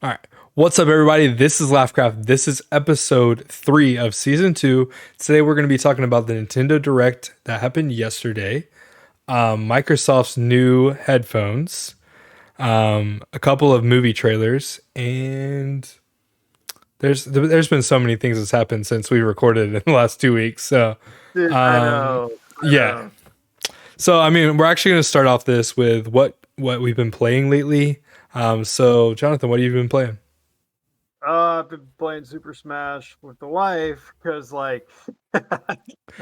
All right. What's up, everybody? This is Laughcraft. This is episode 3 of season 2. Today, we're going to be talking about the Nintendo Direct that happened yesterday, Microsoft's new headphones, a couple of movie trailers, and there's been so many things that's happened since we recorded in the last 2 weeks. So, Dude, I um, know. I yeah. know. So, I mean, we're actually going to start off this with what we've been playing lately. So, Jonathan, what have you been playing? I've been playing Super Smash with the wife because, like,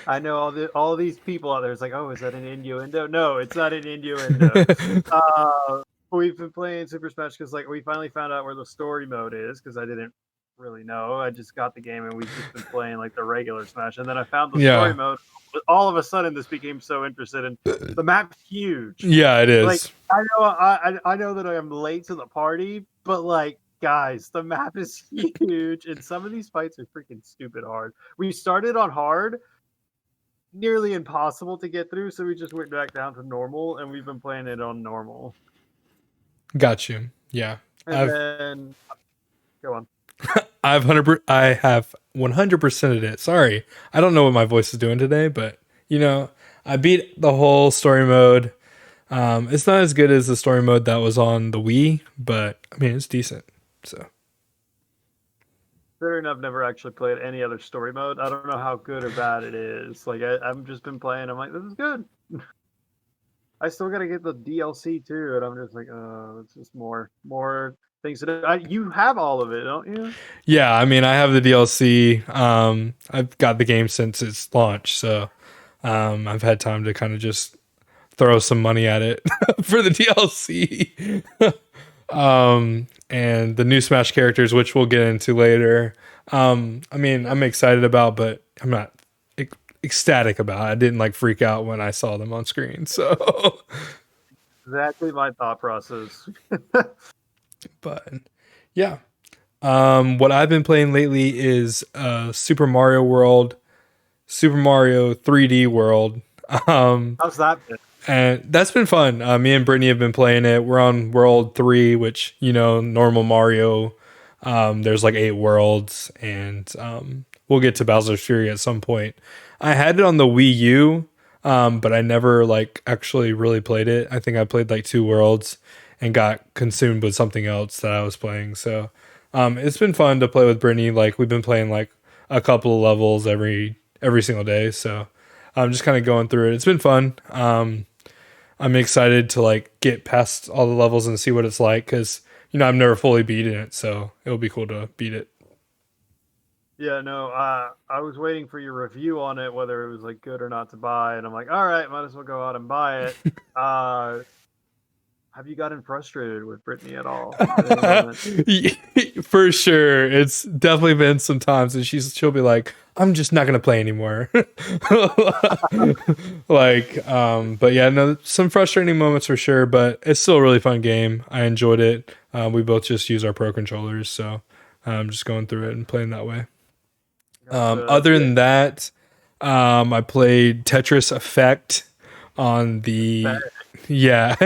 I know all these people out there. It's like, oh, is that an innuendo? No, it's not an innuendo. Uh, we've been playing Super Smash because, like, we finally found out where the story mode is because I didn't really know. I just got the game and we've just been playing like the regular Smash, and then I found the story Yeah. mode. But all of a sudden, this became so interested, and the map's huge. Yeah, it Like, is. I know that I am late to the party, but like, guys, the map is huge, and some of these fights are freaking stupid hard. We started on hard, nearly impossible to get through, so we just went back down to normal, and we've been playing it on normal. Got you. Yeah. And I've then go on. I have 100% of it. Sorry. I don't know what my voice is doing today, but I beat the whole story mode. It's not as good as the story mode that was on the Wii, but I mean, it's decent. So, Considering I've never actually played any other story mode, I don't know how good or bad it is. Like, I've just been playing. I'm like, this is good. I still gotta get the DLC too, and I'm just like, it's just more things to do. You have all of it, don't you? yeah, I mean, I have the DLC. I've got the game since its launch, so I've had time to kind of just throw some money at it for the DLC. And the new Smash characters, which we'll get into later. I mean, I'm excited about, but I'm not ecstatic about. I didn't like freak out when I saw them on screen. So, Exactly my thought process. but yeah, what I've been playing lately is Super Mario World, Super Mario 3D World. Um, How's that been? and that's been fun. Me and Brittany have been playing it. We're on World 3, which, normal Mario. There's like 8 worlds, and we'll get to Bowser's Fury at some point. I had it on the Wii U, but I never like actually really played it. I think I played like 2 worlds and got consumed with something else that I was playing. So it's been fun to play with Brittany. Like we've been playing like a couple of levels every single day. So I'm just kind of going through it. It's been fun. I'm excited to like get past all the levels and see what it's like because I've never fully beaten it, so it'll be cool to beat it. Yeah, no, I was waiting for your review on it, whether it was like good or not to buy, and I'm like, all right, might as well go out and buy it. Uh, have you gotten frustrated with Brittany at all at any moment? For sure, it's definitely been some times, and she'll be like, "I'm just not gonna play anymore." Like, but yeah, no, some frustrating moments for sure, but it's still a really fun game. I enjoyed it. We both just use our pro controllers, so I'm just going through it and playing that way. Gotcha. Other Yeah, than that, I played Tetris Effect on the yeah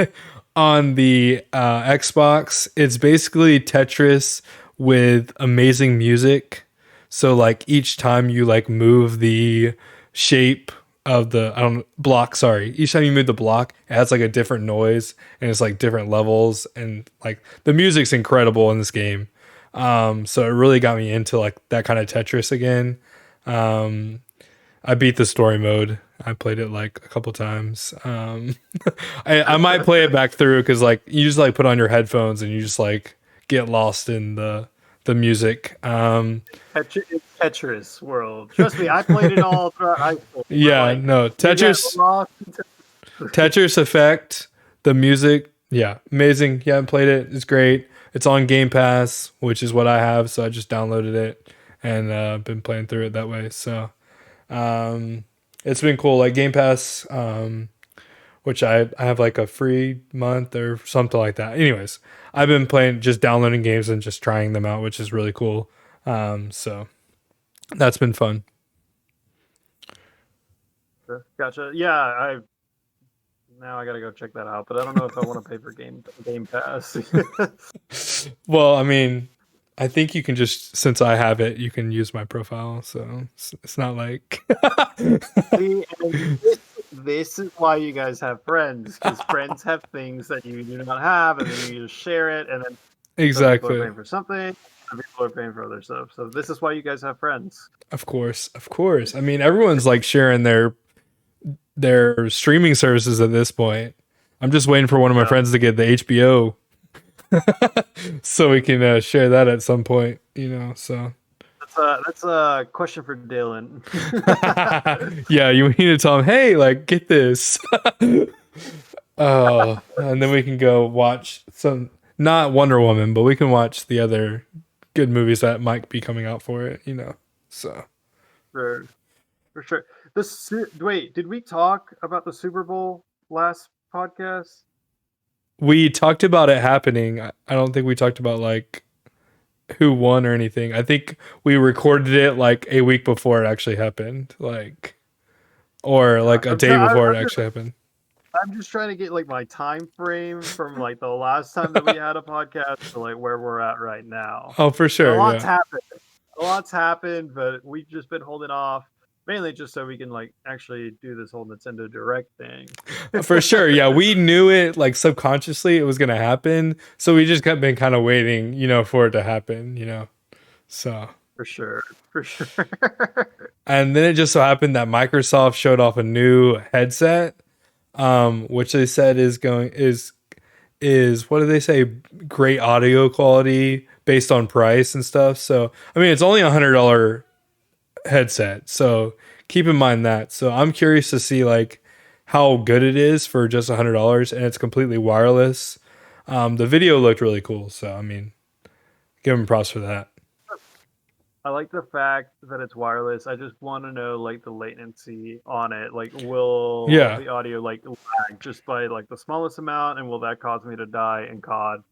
on the Xbox. It's basically Tetris with amazing music. So like each time you like move the shape of the I don't block, sorry. Each time you move the block, it has like a different noise and it's like different levels and like the music's incredible in this game. So it really got me into like that kind of Tetris again. Um, I beat the story mode. I played it like a couple times. I might play it back through because like you just like put on your headphones and you just like get lost in the music. It's Tetris World. Trust me, I played it all throughout high school. But Yeah, like, no you get Tetris, lost. Tetris Effect, the music, yeah, amazing. Yeah, I played it. It's great. It's on Game Pass, which is what I have, so I just downloaded it and been playing through it that way. So um, it's been cool. Like Game Pass, which I have like a free month or something like that. Anyways, I've been playing, just downloading games and just trying them out, which is really cool. So that's been fun. Gotcha. Yeah, I Now I gotta go check that out, but I don't know if I want to pay for Game Pass. Well, I mean, I think you can just since I have it, you can use my profile, so it's not like See, and this is why you guys have friends, because friends have things that you do not have, and then you just share it, and then some people are exactly. paying for something, some people are paying for other stuff. So this is why you guys have friends. Of course, of course. I mean, everyone's like sharing their streaming services at this point. I'm just waiting for one of my Yeah, friends to get the HBO so we can share that at some point, so that's a question for Dylan. yeah, you need to tell him, hey, like, get this. Oh, and then we can go watch some, not Wonder Woman, but we can watch the other good movies that might be coming out for it. So for for sure. Wait, did we talk about the Super Bowl last podcast? we talked about it happening. I don't think we talked about like who won or anything. I think we recorded it like a week before it actually happened, like, or like Gosh, a day before it actually happened. I'm just trying to get like my time frame from like the last time that we had a podcast to like where we're at right now. Oh, for A sure, lot's yeah. happened. A lot's happened, but we've just been holding off mainly just so we can like actually do this whole Nintendo Direct thing. For sure, yeah. We knew it like subconsciously it was gonna happen, so we just kept been kind of waiting, for it to happen. So, For sure. For sure. and then it just so happened that Microsoft showed off a new headset, which they said is what do they say? Great audio quality based on price and stuff. So, I mean, it's only $100 headset, so keep in mind that. So, I'm curious to see like how good it is for just $100, and it's completely wireless. The video looked really cool, so I mean, give them props for that. I like the fact that it's wireless. I just want to know like the latency on it. Like, will Yeah, the audio like lag just by like the smallest amount, and will that cause me to die in COD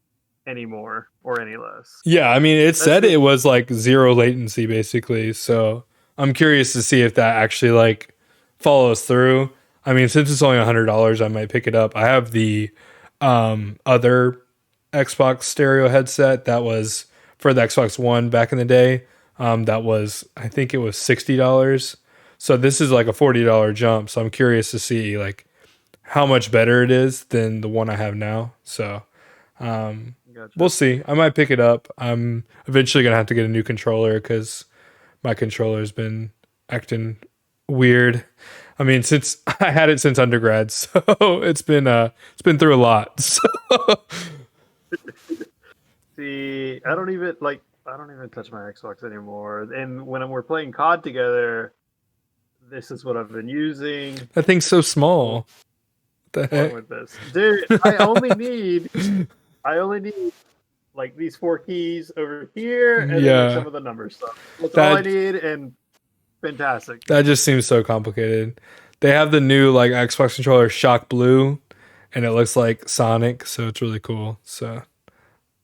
any more or any less? yeah. I mean, it That's said it was like zero latency basically, so I'm curious to see if that actually like follows through. I mean, since it's only $100, I might pick it up. I have the other Xbox stereo headset that was for the Xbox One back in the day. That was, I think it was $60. So this is like a $40 jump. So I'm curious to see like how much better it is than the one I have now. So we'll gotcha. see. I might pick it up. I'm eventually gonna have to get a new controller because my controller's been acting weird. I mean, since I had it since undergrad, so it's been through a lot. So See, I don't even touch my Xbox anymore. And when we're playing COD together, this is what I've been using. that thing's so What's small. What wrong the with this, dude? I only need like these four keys over here, heck? and then like Yeah, some of the number stuff. That's all I that need, and fantastic. that just seems so complicated. They have the new like Xbox controller Shock Blue, and it looks like Sonic, so it's really cool. So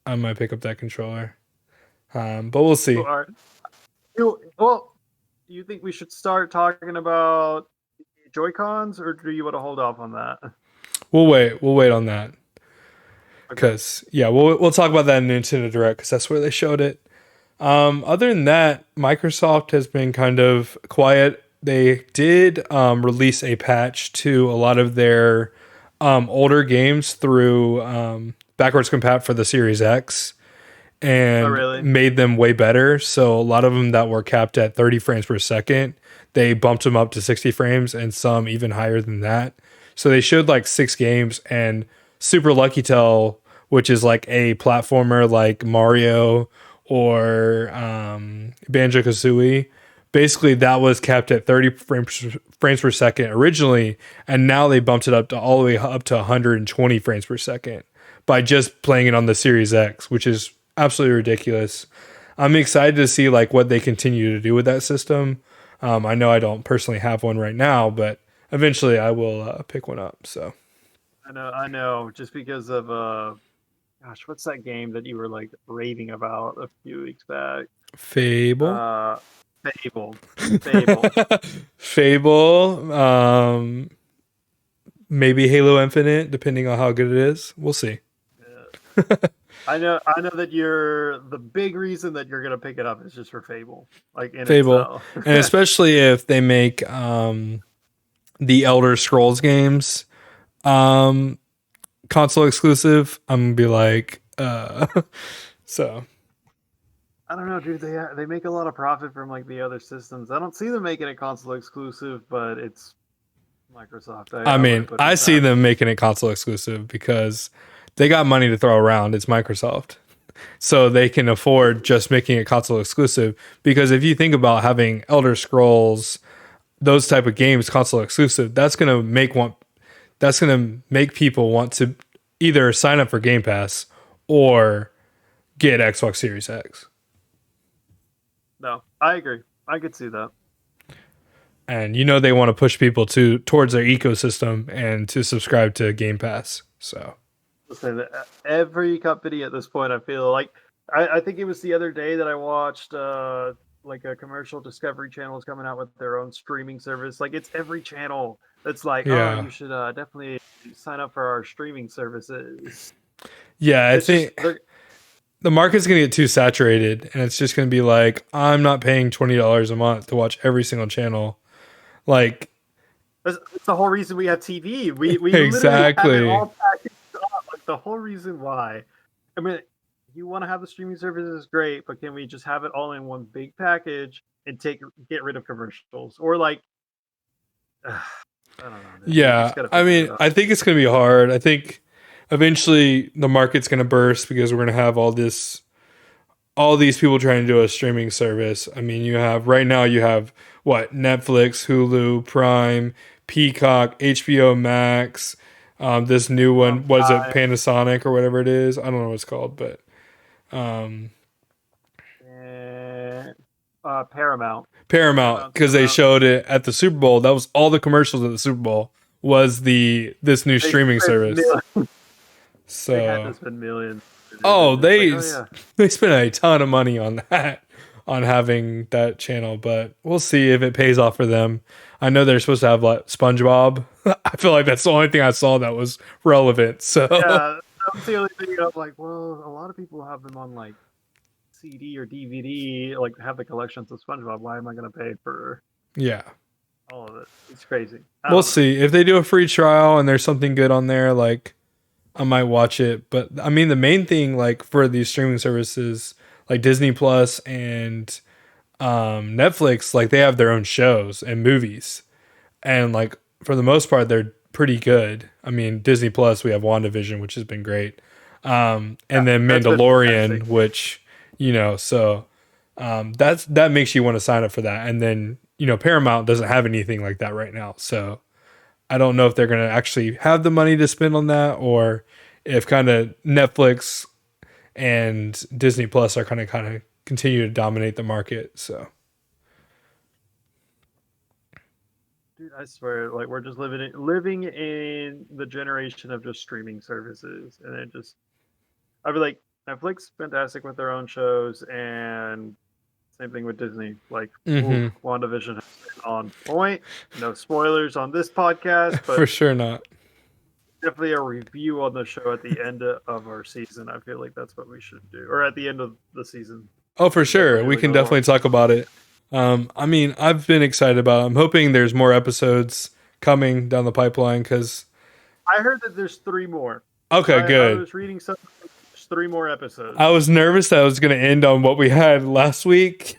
I might pick up that controller, but we'll So, see. all right. Well, do you think we should start talking about Joy Cons, or do you want to hold off on that? We'll wait. We'll wait on that Okay. because yeah, we'll talk about that in Nintendo Direct because that's where they showed it. Other than that, Microsoft has been kind of quiet. They did release a patch to a lot of their older games through backwards compat for the Series X Oh, and really? made them way better. So a lot of them that were capped at 30 frames per second, they bumped them up to 60 frames and some even higher than that. So they showed like 6 games and Super Lucky Tell, which is like a platformer like Mario or Banjo Kazooie. Basically, that was capped at 30 frames per second originally, and now they bumped it up to all the way up to 120 frames per second by just playing it on the Series X, which is absolutely ridiculous. I'm excited to see like what they continue to do with that system. I know I don't personally have one right now, but eventually I will pick one up. So I know. Just because of gosh, what's that game that you were like raving about a few weeks back? Fable, Uh, Fable. Fable. Fable, maybe Halo Infinite, depending on how good it is. We'll see. Yeah. I know that you're the big reason that you're gonna pick it up is just for Fable, like in Fable, itself. and especially if they make the Elder Scrolls games um, console exclusive, I'm gonna be like, so I don't know, dude. They make a lot of profit from like the other systems. I don't see them making it console exclusive, but it's Microsoft. I I wouldn't mean, put I it see past. them making it console exclusive because they got money to throw around. It's Microsoft. So they can afford just making it console exclusive. Because if you think about having Elder Scrolls, those type of games console exclusive, that's gonna make people want to either sign up for Game Pass or get Xbox Series X. No, I agree. I could see that. And you know they want to push people towards their ecosystem and to subscribe to Game Pass. So Listen, every company at this point, I feel like I think it was the other day that I watched like a commercial. Discovery Channel is coming out with their own streaming service. Like it's every channel that's like, oh, yeah. you should definitely sign up for our streaming services. Yeah, I It's just think the market's going to get too saturated and it's just going to be like, I'm not paying $20 a month to watch every single channel. Like, that's the whole reason we have TV. We literally have it exactly. all packaged up. Like the whole reason why. I mean, you want to have the streaming services, great, but can we just have it all in one big package and get rid of commercials? Or like, I don't know. They Yeah. just got to I figure mean, it out. I think it's going to be hard. I think eventually the market's going to burst because we're going to have all these people trying to do a streaming service. I mean, right now you have what, Netflix, Hulu, Prime, Peacock, HBO Max, this new one, what is it, Time Panasonic or whatever it is? I don't know what it's called, but um, and Paramount. Paramount, Paramount's because come they out. showed it at the Super Bowl. That was all the commercials at the Super Bowl was this new They streaming spent service. they had to So, spend millions. They're oh, just like, oh yeah. they spent a ton of money on that, on having that channel, but we'll see if it pays off for them. I know they're supposed to have like SpongeBob. I feel like that's the only thing I saw that was relevant. So, Yeah, that's the only thing. I'm like, well, a lot of people have them on like CD or DVD, like have the collections of SpongeBob. Why am I going to pay for yeah. all of it? It's crazy. I We'll don't know. see. If they do a free trial and there's something good on there, like I might watch it. But I mean, the main thing, like for these streaming services, like Disney Plus and Netflix, like they have their own shows and movies, and like for the most part, they're pretty good. I mean, Disney Plus, we have WandaVision, which has been great, Yeah, and then that's been fantastic. Mandalorian, which so that makes you want to sign up for that. And then Paramount doesn't have anything like that right now, so I don't know if they're going to actually have the money to spend on that, or if kind of Netflix and Disney Plus are kind of continue to dominate the market. So Dude, I swear, like we're just living in the generation of just streaming services, and it just I'd be like Netflix, fantastic with their own shows, and same thing with Disney. Like, oof, hmm WandaVision has been on point. No spoilers on this podcast, for but sure not. definitely a review on the show at the end of our season. I feel like that's what we should do, or at the end of the season. Oh, We for should definitely sure. do We like a can little. definitely talk about it. I mean, I've been excited about it. I'm hoping there's more episodes coming down the pipeline because, I heard that there's three more. okay, I good. was reading something. There's three more I episodes. was nervous that I was going to end on what we had last week,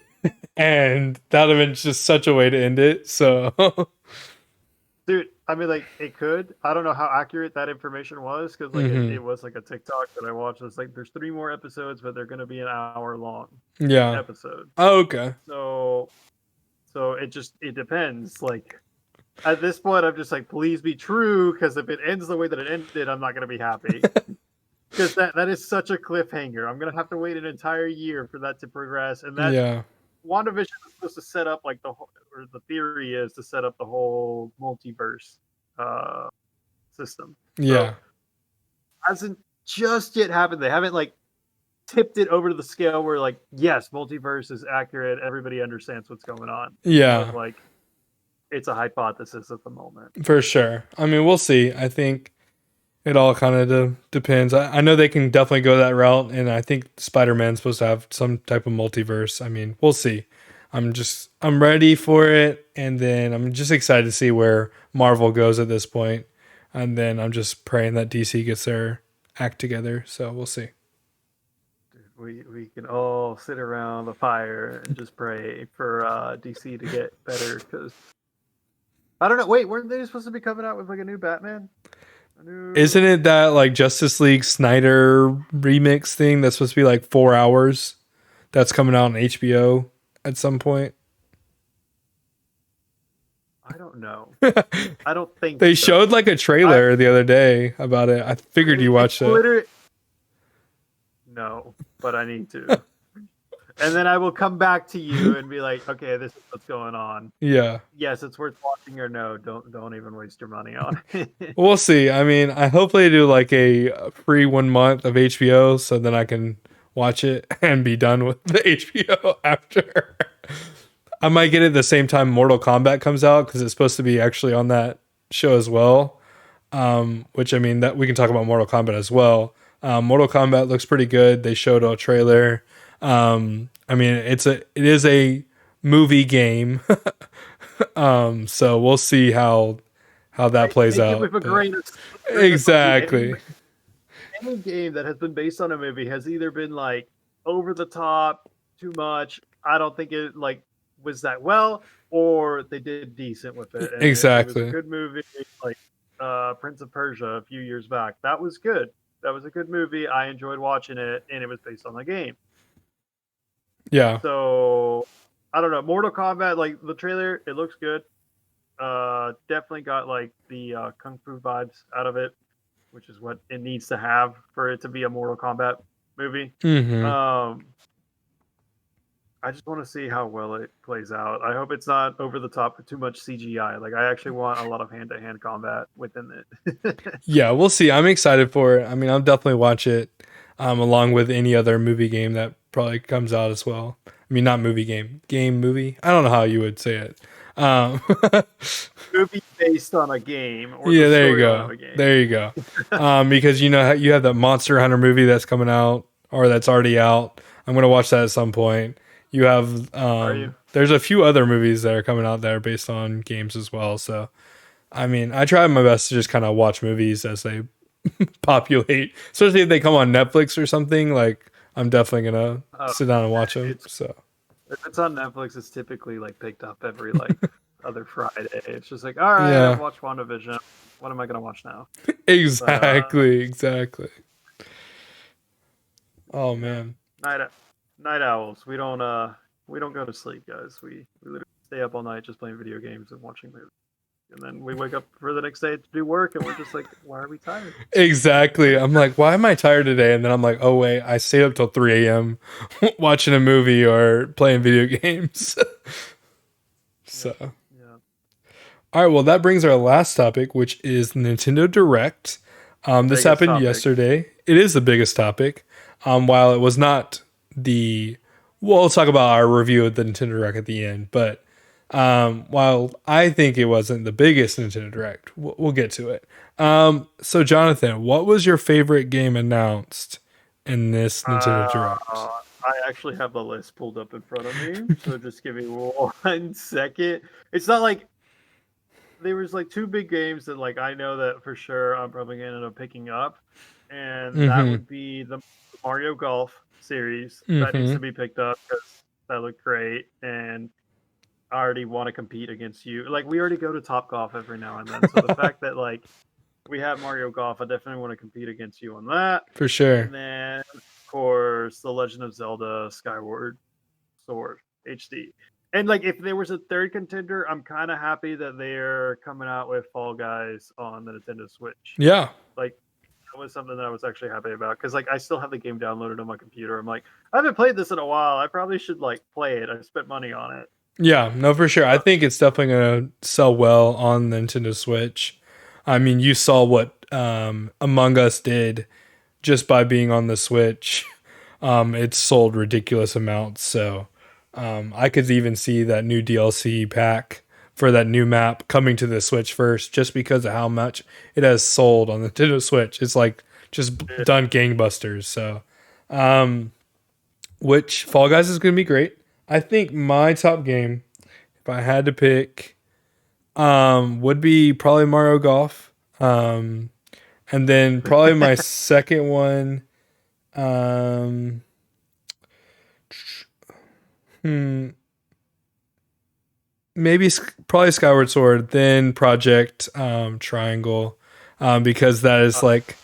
and that would have been just such a way to end it. So, Dude, I mean, like it could. I don't know how accurate that information was because, like, it hmm was like a TikTok that I watched. It's like there's three more episodes, but they're going to be an hour long yeah. episode. Oh, okay. So, it depends. Like at this point, I'm just like, please be true, because if it ends the way that it ended, I'm not going to be happy. Because that is such a cliffhanger. I'm going to have to wait an entire year for that to progress, and that Yeah. WandaVision is supposed to set up like or the theory is to set up the whole multiverse uh, system. So Yeah. hasn't just yet happened. They haven't like tipped it over to the scale where like yes, multiverse is accurate. Everybody understands what's going on. But Yeah. like it's a hypothesis at the moment. For sure. I mean, we'll see. I think it all kind of depends. I know they can definitely go that route, and I think Spider-Man's supposed to have some type of multiverse. I mean, we'll see. I'm ready for it, and then I'm just excited to see where Marvel goes at this point. And then I'm just praying that DC gets their act together. So we'll see. We can all sit around the fire and just pray for DC to get better, because I don't know. Wait, weren't they supposed to be coming out with like a new Batman? Isn't it that like Justice League Snyder remix thing that's supposed to be like 4 hours? That's coming out on HBO at some point. I don't know. I don't think They so. showed like a trailer the other day about it. I figured you watched it. No, but I need to. And then I will come back to you and be like, okay, this is what's going on. Yeah. Yes, it's worth watching, or no, don't even waste your money on it. We'll see. I mean, I hopefully do like a free 1 month of HBO so then I can watch it and be done with the HBO after. I might get it the same time Mortal Kombat comes out because it's supposed to be actually on that show as well. Which I mean that we can talk about Mortal Kombat as well. Mortal Kombat looks pretty good. They showed a trailer. I mean it is a movie game. So we'll see how that plays out. With a grain of exactly. Any game that has been based on a movie has either been like over the top, too much. I don't think it like was that well, or they did decent with it. And exactly. It was a good movie, like Prince of Persia a few years back. That was good. That was a good movie. I enjoyed watching it, and it was based on the game. Yeah. So I don't know. Mortal Kombat, like the trailer, it looks good. Definitely got like the kung fu vibes out of it, which is what it needs to have for it to be a Mortal Kombat movie. Mm-hmm. I just want to see how well it plays out. I hope it's not over the top with too much CGI. Like I actually want a lot of hand-to-hand combat within it. Yeah, we'll see. I'm excited for it. I mean, I'll definitely watch it along with any other movie game that probably comes out as well. I mean, not movie game movie. I don't know how you would say it. Movie based on a game. Or yeah, there you go. There you go. Because you know you have that Monster Hunter movie that's coming out or that's already out. I'm gonna watch that at some point. You have there's a few other movies that are coming out that are based on games as well. So, I mean, I try my best to just kind of watch movies as they populate, especially if they come on Netflix or something. Like, I'm definitely gonna sit down and watch them. So, if it's on Netflix, it's typically like picked up every like other Friday. It's just like, all right, I've watched WandaVision. What am I gonna watch now? Exactly. Oh man. Night owls. We don't go to sleep, guys. We literally stay up all night just playing video games and watching movies. And then we wake up for the next day to do work, and we're just like, why are we tired? Exactly. I'm like, why am I tired today? And then I'm like, oh wait, I stayed up till 3 a.m. watching a movie or playing video games. So yeah. All right, well that brings our last topic, which is Nintendo Direct. This happened yesterday. It is the biggest topic. While it was not we'll talk about our review of the Nintendo Direct at the end, but while I think it wasn't the biggest Nintendo Direct, we'll get to it. So Jonathan, what was your favorite game announced in this Nintendo Direct? I actually have the list pulled up in front of me, so just give me 1 second. It's not like there was like 2 big games that like I know that for sure I'm probably gonna end up picking up, and that would be the Mario Golf series that needs to be picked up because that looked great, and I already want to compete against you. Like we already go to Top Golf every now and then, so the fact that like we have Mario Golf, I definitely want to compete against you on that for sure. And then of course The Legend of Zelda Skyward Sword HD. And like if there was a third contender, I'm kind of happy that they're coming out with Fall Guys on the Nintendo Switch. Yeah, like that was something that I was actually happy about because like I still have the game downloaded on my computer. I'm like, I haven't played this in a while. I probably should like play it. I spent money on it. Yeah, no, for sure. I think it's definitely gonna sell well on the Nintendo Switch. I mean, you saw what Among Us did just by being on the Switch. It sold ridiculous amounts. So I could even see that new DLC pack for that new map coming to the Switch first, just because of how much it has sold on the Nintendo Switch. It's like just done gangbusters. So, which Fall Guys is going to be great. I think my top game, if I had to pick, would be probably Mario Golf. And then probably my second one, um, maybe probably Skyward Sword, then Project Triangle, because that is like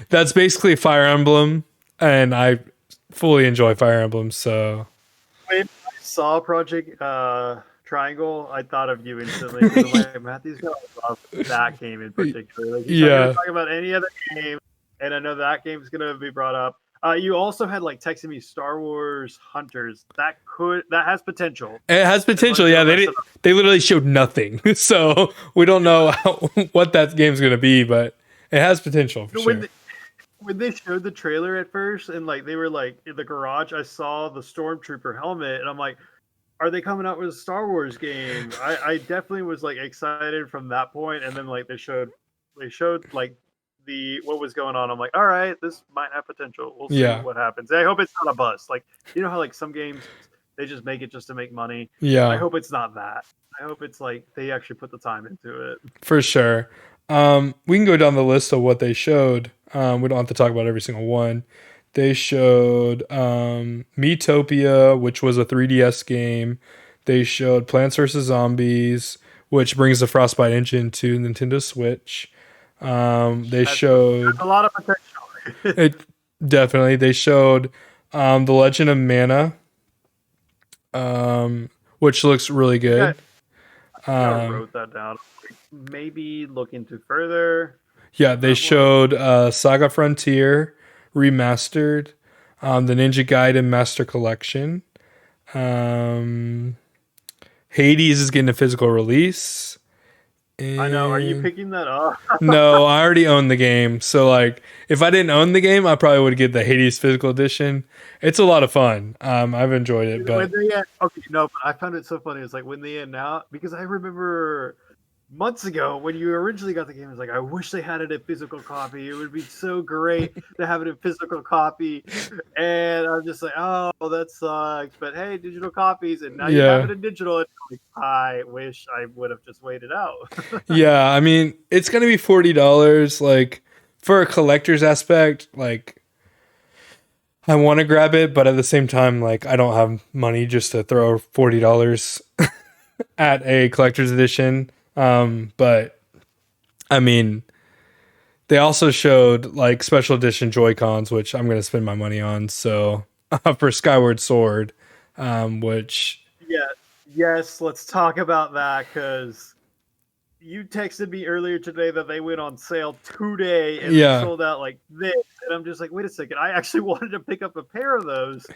that's basically Fire Emblem, and I fully enjoy Fire Emblem. So when I saw Project Triangle, I thought of you instantly. I'm like, Matthew's gonna love that game in particular. Like, he's not gonna talk about any other game, and I know that game's gonna be brought up. You also had like texted me Star Wars Hunters. That has potential. It has potential. Yeah, they literally showed nothing, so we don't know what that game's gonna be, but it has potential for sure. When they showed the trailer at first, and like they were like in the garage, I saw the Stormtrooper helmet, and I'm like, are they coming out with a Star Wars game? I definitely was like excited from that point, and then like they showed like what was going on. I'm like, all right, this might have potential. We'll see what happens. I hope it's not a bust. Like, you know how like some games they just make it just to make money. Yeah. I hope it's not that. I hope it's like they actually put the time into it. For sure. We can go down the list of what they showed. We don't have to talk about every single one. They showed Miitopia, which was a 3DS game. They showed Plants vs. Zombies, which brings the Frostbite engine to Nintendo Switch. That's showed a lot of potential. Definitely. They showed The Legend of Mana, which looks really good. I wrote that down. Maybe look into further. Yeah, they showed Saga Frontier Remastered, the Ninja Gaiden Master Collection. Hades is getting a physical release. I know. Are you picking that up? No, I already own the game. So, like, if I didn't own the game, I probably would get the Hades physical edition. It's a lot of fun. I've enjoyed it. But but I found it so funny. It's like when they announced, because I remember months ago when you originally got the game, it was like, I wish they had it in physical copy. It would be so great to have it in physical copy. And I'm just like, oh, that sucks. But hey, digital copies, and now you have it in digital. And like, I wish I would have just waited out. Yeah, I mean, it's gonna be $40. Like, for a collector's aspect, like, I want to grab it, but at the same time, like, I don't have money just to throw $40 at a collector's edition. But I mean, they also showed like special edition Joy-Cons, which I'm going to spend my money on. So for Skyward Sword, which yes, let's talk about that, because you texted me earlier today that they went on sale today and they sold out like this, and I'm just like, wait a second, I actually wanted to pick up a pair of those,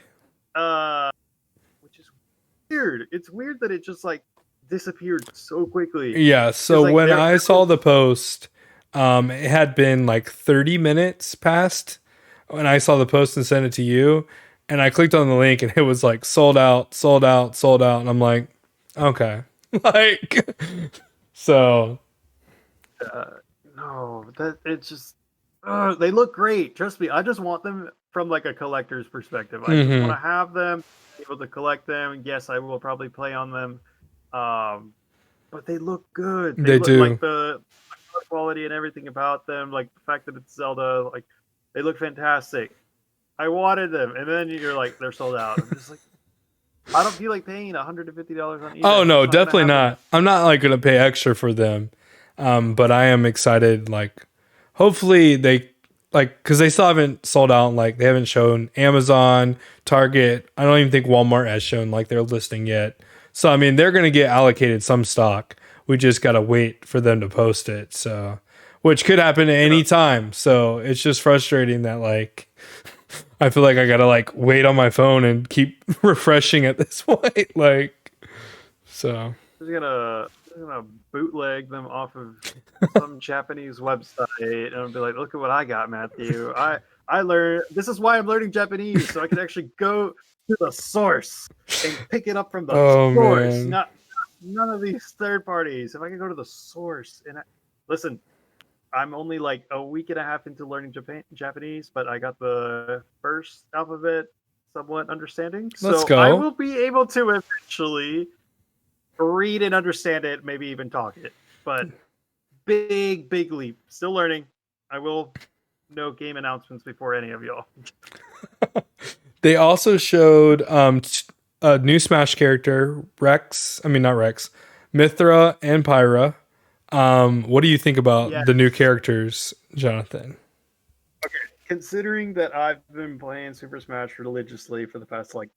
which is weird. It's weird that it just like disappeared so quickly. Yeah, so like, when I saw the post, it had been like 30 minutes past when I saw the post and sent it to you, and I clicked on the link and it was like sold out, and I'm like, okay. Like, so no, that it's just they look great. Trust me, I just want them from like a collector's perspective. I just want to have them, be able to collect them. Yes, I will probably play on them. But they look good. They look, do. Like the quality and everything about them, like the fact that it's Zelda, like they look fantastic. I wanted them, and then you're like, they're sold out. I'm just like, I don't feel like paying $150 on eBay. Oh no, definitely not. I'm not like gonna pay extra for them, but I am excited. Like, hopefully they like, because they still haven't sold out. Like, they haven't shown Amazon, Target. I don't even think Walmart has shown like their listing yet. So, I mean, they're going to get allocated some stock. We just got to wait for them to post it. So, which could happen at any time. So, it's just frustrating that, like, I feel like I got to, like, wait on my phone and keep refreshing at this point. Like, so. I'm gonna bootleg them off of some Japanese website and I'll be like, look at what I got, Matthew. I learned, this is why I'm learning Japanese, so I can actually go to the source and pick it up from the source, not none of these third parties. If I can go to the source listen, I'm only like a week and a half into learning Japanese, but I got the first alphabet somewhat understanding. Let's So I go. will be able to eventually read and understand it, maybe even talk it. But big leap. Still learning. I will know game announcements before any of y'all. They also showed a new Smash character, Rex. I mean, not Rex, Mithra and Pyra. What do you think about Yeah. the new characters, Jonathan? Okay. Considering that I've been playing Super Smash religiously for the past like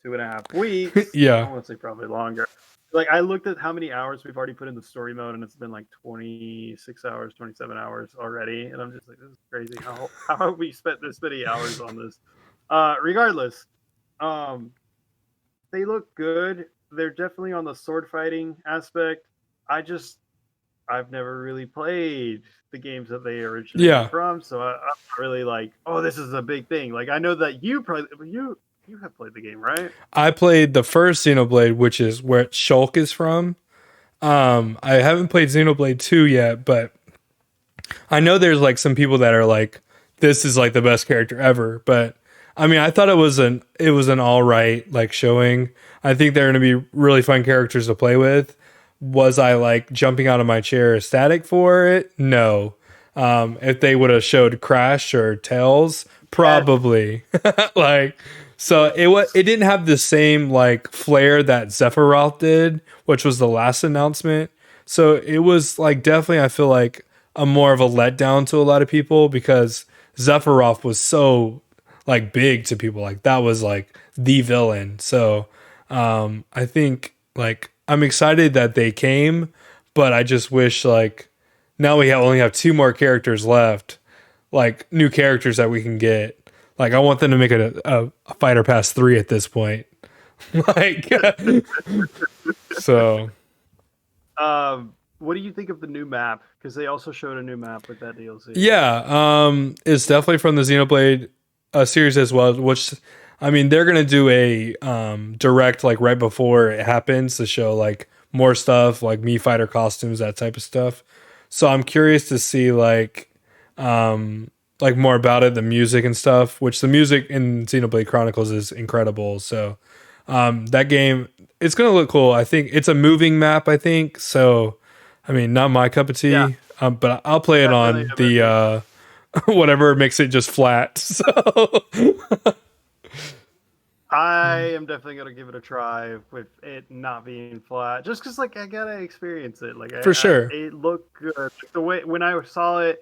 2.5 weeks, I Yeah, want to say probably longer. Like I looked at how many hours we've already put in the story mode, and it's been like 26 hours, 27 hours already, and I'm just like, this is crazy. How have we spent this many hours on this? Regardless, um, they look good. They're definitely on the sword fighting aspect. I've never really played the games that they originated yeah. from, so I'm not really like, oh, this is a big thing. Like I know that you have played the game, right? I played the first Xenoblade, which is where Shulk is from. I haven't played Xenoblade 2 yet, but I know there's like some people that are like, this is like the best character ever. But I mean, I thought it was an all right like showing. I think they're gonna be really fun characters to play with. Was I like jumping out of my chair ecstatic for it? No. If they would have showed Crash or Tails, Yes. probably. Like, so it didn't have the same like flair that Sephiroth did, which was the last announcement. So it was like definitely I feel like a more of a letdown to a lot of people because Sephiroth was so like big to people. Like that was like the villain. So I think like I'm excited that they came, but I just wish like now we only have two more characters left, like new characters that we can get. Like I want them to make it a Fighter Pass 3 at this point. Like so What do you think of the new map? Because they also showed a new map with that DLC. yeah, it's definitely from the Xenoblade series as well. Which, I mean, they're gonna do a direct like right before it happens to show like more stuff like Mii Fighter costumes, that type of stuff. So I'm curious to see like more about it, the music and stuff. Which the music in Xenoblade Chronicles is incredible. So that game, it's gonna look cool. I think it's a moving map. I think so. I mean, not my cup of Yeah, tea, but I'll play it definitely on a the movie. whatever makes it just flat. So I am definitely gonna give it a try with it not being flat, just because like I gotta experience it. Like for sure, it looked good. The way when I saw it,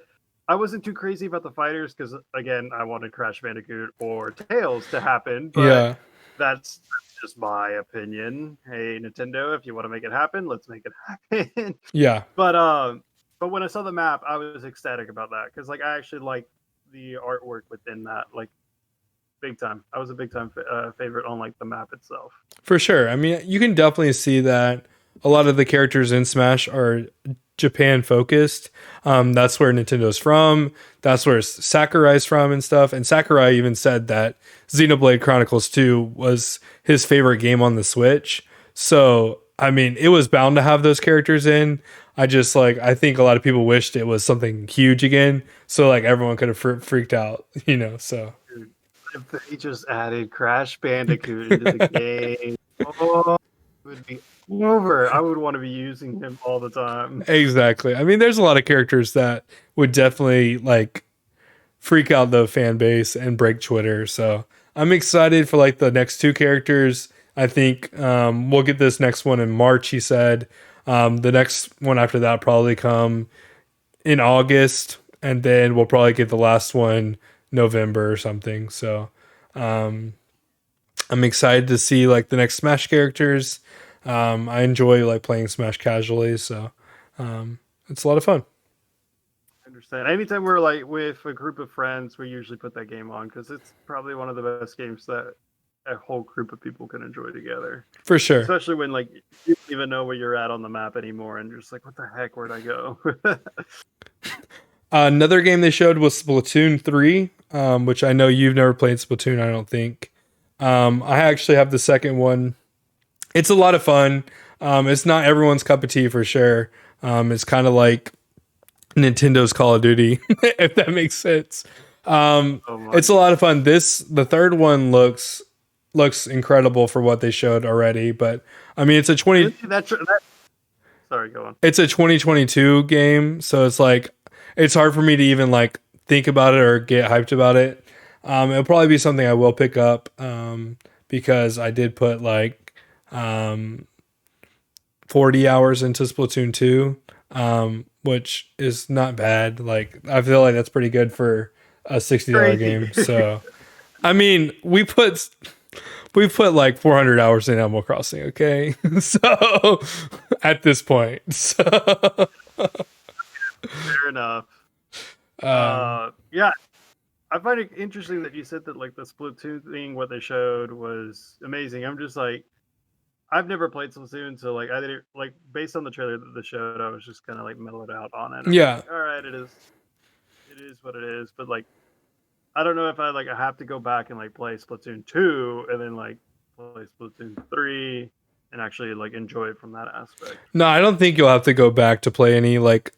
I wasn't too crazy about the fighters because again, I wanted Crash Bandicoot or Tails to happen, but yeah, that's just my opinion. Hey, Nintendo, if you want to make it happen, let's make it happen. yeah, But when I saw the map, I was ecstatic about that because like I actually like the artwork within that, like big time. I was a big time favorite on like the map itself. for sure. I mean, you can definitely see that a lot of the characters in Smash are Japan focused. That's where Nintendo's from. That's where Sakurai's from and stuff. And Sakurai even said that Xenoblade Chronicles 2 was his favorite game on the Switch. So, I mean, it was bound to have those characters in. I just like, I think a lot of people wished it was something huge again. So, like, everyone could have freaked out, So, Dude, if they just added Crash Bandicoot into the game, oh, it would be over. I would want to be using him all the time. exactly. I mean, there's a lot of characters that would definitely like freak out the fan base and break Twitter. So I'm excited for like the next two characters. I think we'll get this next one in March. He said the next one after that probably come in August, and then we'll probably get the last one November or something. So I'm excited to see like the next Smash characters. I enjoy like playing Smash casually, so it's a lot of fun. I understand. Anytime we're like with a group of friends, we usually put that game on because it's probably one of the best games that a whole group of people can enjoy together. For sure. Especially when like you don't even know where you're at on the map anymore, and you're just like, "What the heck? Where'd I go?" Another game they showed was Splatoon 3, which I know you've never played Splatoon, I don't think. I actually have the second one. It's a lot of fun. It's not everyone's cup of tea for sure. It's kind of like Nintendo's Call of Duty, if that makes sense. Oh my It's a lot of fun. The third one looks incredible for what they showed already, but I mean really? That sorry, go on. it's a 2022 game, so it's like it's hard for me to even like think about it or get hyped about it. It'll probably be something I will pick up because I did put like um, 40 hours into Splatoon 2, which is not bad. Like I feel like that's pretty good for a $60 Crazy. game. So I mean, we put like 400 hours in Animal Crossing, okay? So at this point. So Fair enough. um Yeah, I find it interesting that you said that like the Splatoon thing, what they showed was amazing. I'm just like, I've never played Splatoon, so like I didn't like based on the trailer that they showed, I was just kind of like mellowed out on it. I'm just yeah. like, all right, it is what it is. But like, I don't know if I have to go back and like play Splatoon 2 and then like play Splatoon 3 and actually like enjoy it from that aspect. No, I don't think you'll have to go back to play any like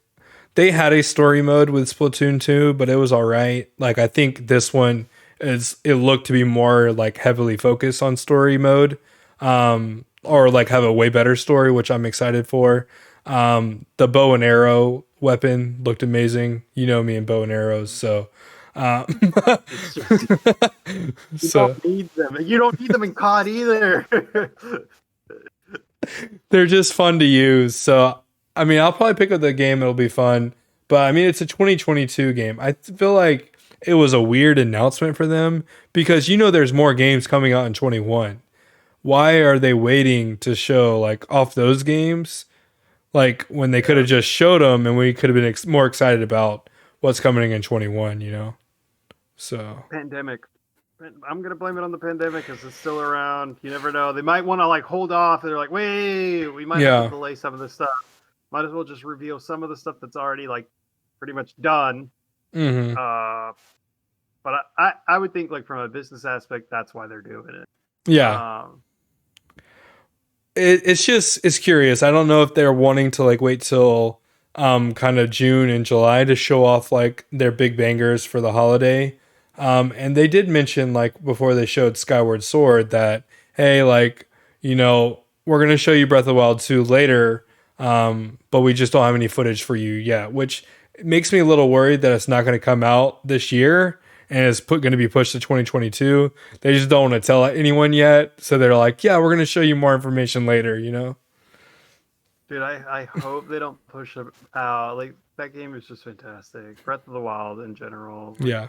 they had a story mode with Splatoon 2, but it was all right. Like I think this one is it looked to be more like heavily focused on story mode. Or like have a way better story, which I'm excited for. The bow and arrow weapon looked amazing. You know me and bow and arrows, so um, It's just you so don't need them. You don't need them in COD either. they're just fun to use. So I mean, I'll probably pick up the game. It'll be fun. But I mean, it's a 2022 game. I feel like it was a weird announcement for them because there's more games coming out in 21. Why are they waiting to show like off those games? Like when they could Yeah, have just showed them and we could have been more excited about what's coming in 21, So, pandemic. I'm gonna blame it on the pandemic because it's still around. You never know. They might want to like hold off. They're like, wait, we might have to yeah. delay some of this stuff. Might as well just reveal some of the stuff that's already like pretty much done. Mhm. Uh, but I would think like from a business aspect, that's why they're doing it. Yeah. It's curious. I don't know if they're wanting to like wait till kind of June and July to show off like their big bangers for the holiday. And they did mention like before they showed Skyward Sword that hey, like, we're going to show you Breath of the Wild 2 later, but we just don't have any footage for you yet, which makes me a little worried that it's not going to come out this year and it's going to be pushed to 2022. They just don't want to tell anyone yet, so they're like, "Yeah, we're going to show you more information later." Dude, I hope they don't push it out. Like that game is just fantastic. Breath of the Wild in general, like Yeah.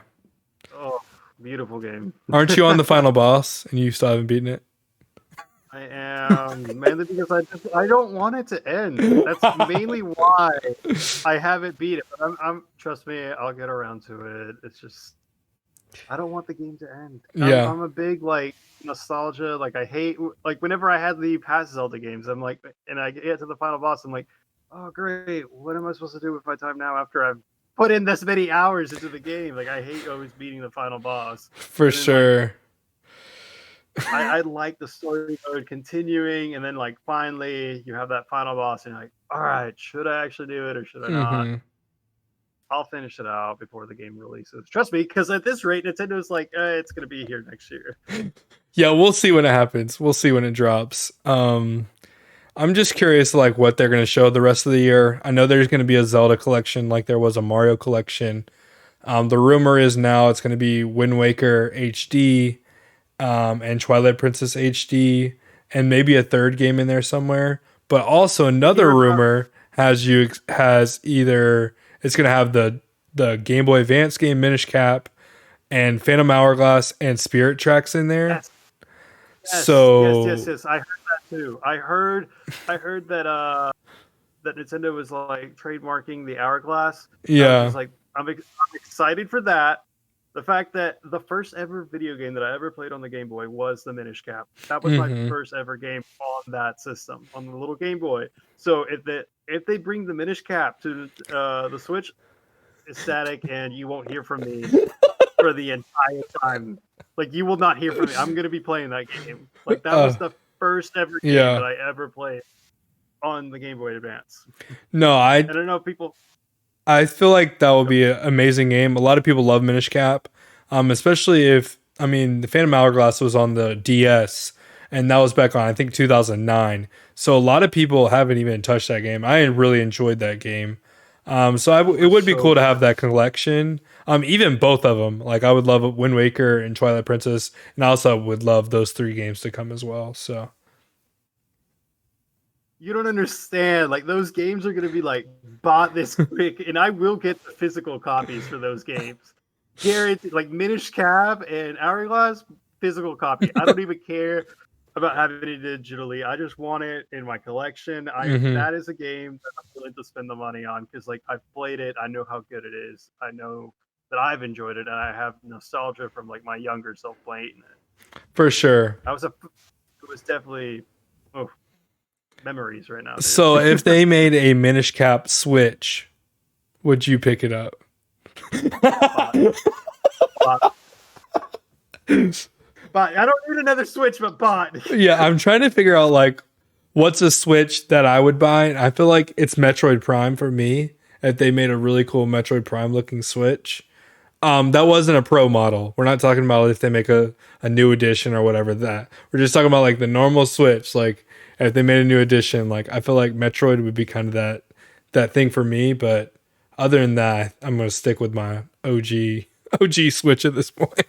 oh, beautiful game. Aren't you on the final boss and you still haven't beaten it? I am mainly because I don't want it to end. That's mainly why I haven't beat it. But I'm trust me, I'll get around to it. It's just I don't want the game to end. Yeah. I'm a big like nostalgia. Like I hate like whenever I had the past Zelda games, I'm like, and I get to the final boss, I'm like, oh great, what am I supposed to do with my time now after I've put in this many hours into the game? Like I hate always beating the final boss. For And then like sure. I like the story mode continuing, and then like finally you have that final boss, and you're like, all right, should I actually do it or should I not? Hmm. I'll finish it out before the game releases. Trust me, because at this rate, Nintendo's like, it's gonna be here next year. Yeah, we'll see when it happens. We'll see when it drops. I'm just curious, like, what they're going to show the rest of the year. I know there's going to be a Zelda collection, like there was a Mario collection. The rumor is now it's going to be Wind Waker HD, and Twilight Princess HD, and maybe a third game in there somewhere. But also another Hear about rumor has either it's going to have the Game Boy Advance game Minish Cap and Phantom Hourglass and Spirit Tracks in there. yes, So yes. I heard that too. I heard that that Nintendo was like trademarking the hourglass. I was yeah. just like, I'm excited for that. The fact that the first ever video game that I ever played on the Game Boy was the Minish Cap. That was my Hmm. first ever game on that system, on the little Game Boy. So if they bring the Minish Cap to the Switch, it's static, and you won't hear from me for the entire time. Like you will not hear from me. I'm gonna be playing that game. Like that was Uh, the first ever game that yeah. I ever played. on the Game Boy Advance. No, I don't know if people. I feel like that would be an amazing game. A lot of people love Minish Cap, especially if I mean the Phantom Hourglass was on the DS, and that was back on I think 2009. So a lot of people haven't even touched that game. I really enjoyed that game. It would be So cool to have that collection. Even both of them. Like I would love Wind Waker and Twilight Princess, and I also would love those three games to come as well. So you don't understand. Like those games are gonna be like bought this quick, and I will get the physical copies for those games. Guaranteed. Like Minish Cap and Hourglass, physical copy. I don't even care about having it digitally. I just want it in my collection. Mhm. That is a game that I'm willing to spend the money on because like I've played it. I know how good it is. I know that I've enjoyed it, and I have nostalgia from like my younger self playing it. For sure. It was definitely oh memories right now, dude. So if they made a Minish Cap Switch, would you pick it up? But, but, but I don't need another Switch, but bot. Yeah, I'm trying to figure out like what's a Switch that I would buy. I feel like it's Metroid Prime for me. If they made a really cool Metroid Prime looking Switch. That wasn't a pro model. We're not talking about if they make a new edition or whatever that. We're just talking about like the normal Switch. Like if they made a new edition, like I feel like Metroid would be kind of that thing for me. But other than that, I'm gonna stick with my OG Switch at this point.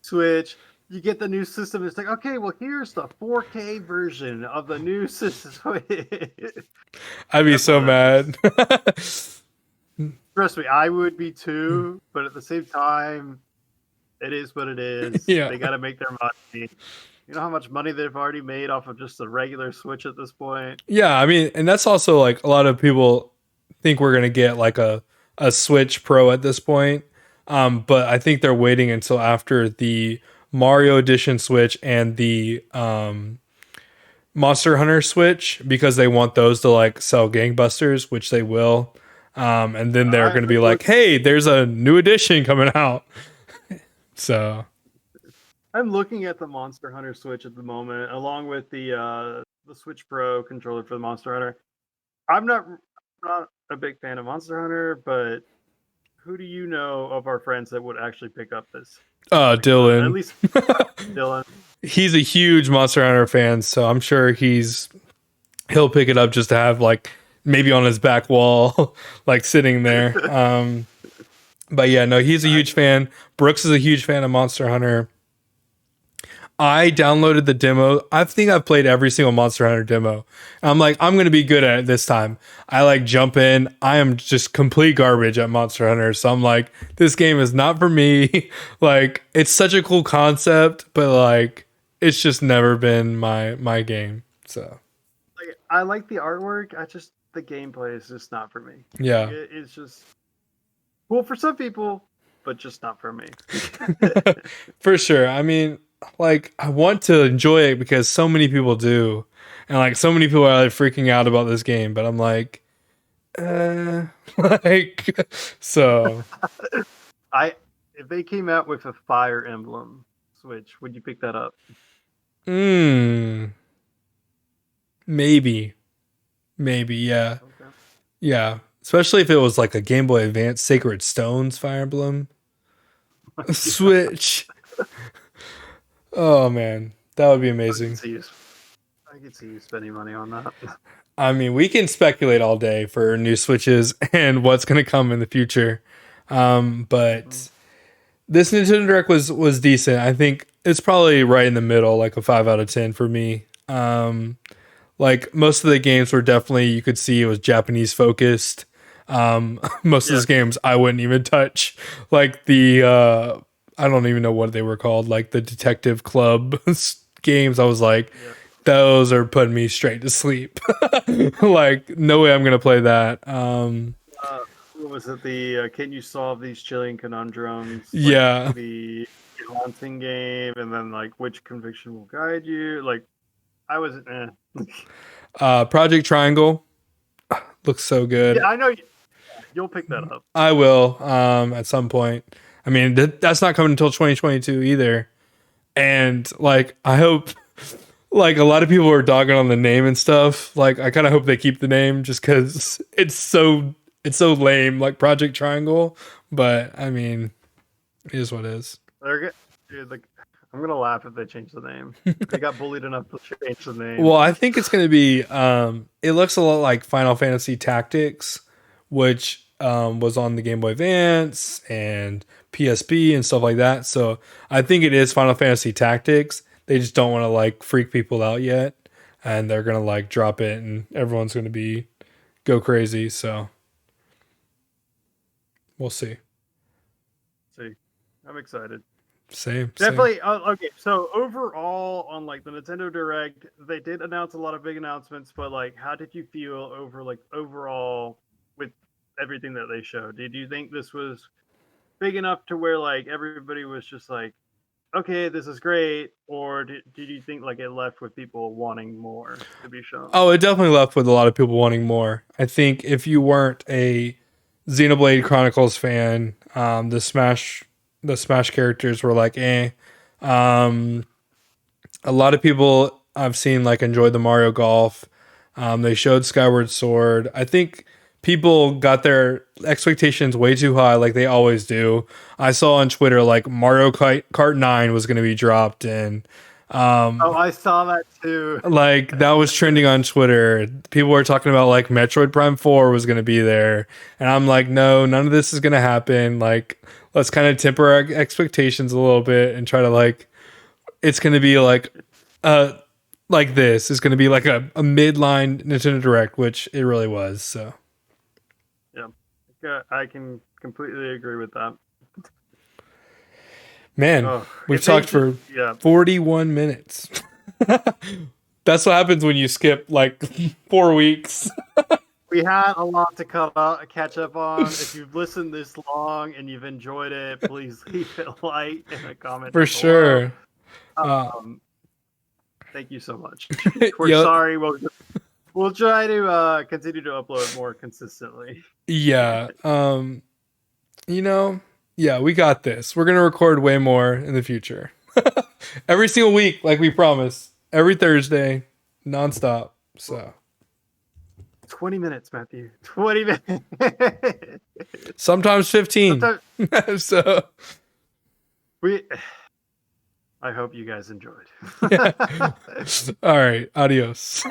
Switch. You get the new system. It's like, okay, well, here's the 4K version of the new system. I'd be so mad. Trust me, I would be too. But at the same time, it is what it is. Yeah. They got to make their money. You know how much money they've already made off of just a regular Switch at this point? Yeah, I mean, and that's also like a lot of people think we're gonna get like a Switch Pro at this point. But I think they're waiting until after the Mario Edition Switch and the Monster Hunter Switch because they want those to like sell gangbusters, which they will. And then they're going to be like, "Hey, there's a new edition coming out." So I'm looking at the Monster Hunter Switch at the moment, along with the Switch Pro controller for the Monster Hunter. I'm not a big fan of Monster Hunter, but who do you know of our friends that would actually pick up this? Dylan. At least Dylan. He's a huge Monster Hunter fan, so I'm sure he'll pick it up just to have like maybe on his back wall, like sitting there. But yeah, no, he's a huge fan. Brooks is a huge fan of Monster Hunter. I downloaded the demo. I think I've played every single Monster Hunter demo. I'm like, I'm going to be good at it this time. I like jump in. I am just complete garbage at Monster Hunter. So I'm like, this game is not for me. Like, it's such a cool concept, but like, it's just never been my game. So Like, I like the artwork. The gameplay is just not for me. yeah. It's just cool for some people, but just not for me. For sure. I mean, like I want to enjoy it because so many people do, and like so many people are like freaking out about this game. But I'm like, like so. If they came out with a Fire Emblem Switch, would you pick that up? Maybe, yeah, Okay. yeah. Especially if it was like a Game Boy Advance Sacred Stones Fire Emblem Switch. Oh man, that would be amazing. I could see you spending money on that. I mean, we can speculate all day for new Switches and what's going to come in the future. But this Nintendo Direct was decent. I think it's probably right in the middle, like a 5 out of 10 for me. Like most of the games were definitely, you could see it was Japanese focused. Most of those games I wouldn't even touch. Like I don't even know what they were called, like the Detective Club games. I was like, those are putting me straight to sleep. Like, no way I'm gonna play that. What was it? The Can You Solve These Chilling Conundrums? Yeah. The haunting game, and then like which conviction will guide you? Like, I was Project Triangle looks so good. Yeah, I know you'll pick that up. I will at some point. I mean, that's not coming until 2022 either. And like, I hope like a lot of people are dogging on the name and stuff. Like I kind of hope they keep the name just because it's so lame, like Project Triangle. But I mean, it is what it is. They're good. Dude, like, I'm gonna laugh if they change the name. They got bullied enough to change the name. Well, I think it's gonna be. It looks a lot like Final Fantasy Tactics, which was on the Game Boy Advance and PSP and stuff like that. So I think it is Final Fantasy Tactics. They just don't want to like freak people out yet, and they're gonna like drop it, and everyone's gonna be go crazy. So we'll see. See, I'm excited. Same. Definitely. Okay, so overall, on like the Nintendo Direct, they did announce a lot of big announcements, but like, how did you feel overall with everything that they showed? Did you think this was big enough to where like everybody was just like, okay, this is great, or did you think like it left with people wanting more to be shown? Oh, it definitely left with a lot of people wanting more. I think if you weren't a Xenoblade Chronicles fan, the Smash characters were like, eh. Um, a lot of people I've seen like enjoyed the Mario Golf. They showed Skyward Sword. I think people got their expectations way too high, like they always do. I saw on Twitter like Mario Kart 9 was going to be dropped, and Oh, I saw that too. like that was trending on Twitter. People were talking about like Metroid Prime 4 was going to be there, and I'm like, no, none of this is going to happen. Like, let's kind of temper our expectations a little bit and try to like, it's going to be uh, like this is going to be like a midline Nintendo Direct, which it really was. So, Yeah, I can completely agree with that. man, Oh, we've if they talked for yeah, 41 minutes. That's what happens when you skip like 4 weeks. we had a lot to catch up on. If you've listened this long and you've enjoyed it, please leave it a like and a comment For down sure. below. Thank you so much. We're Yep. sorry. We'll try to continue to upload more consistently. Yeah. Yeah, we got this. We're gonna record way more in the future. Every single week, like we promised. Every Thursday, nonstop. So 20 minutes, Matthew. 20 minutes. sometimes 15. Sometimes So I hope you guys enjoyed. yeah. All right. Adios.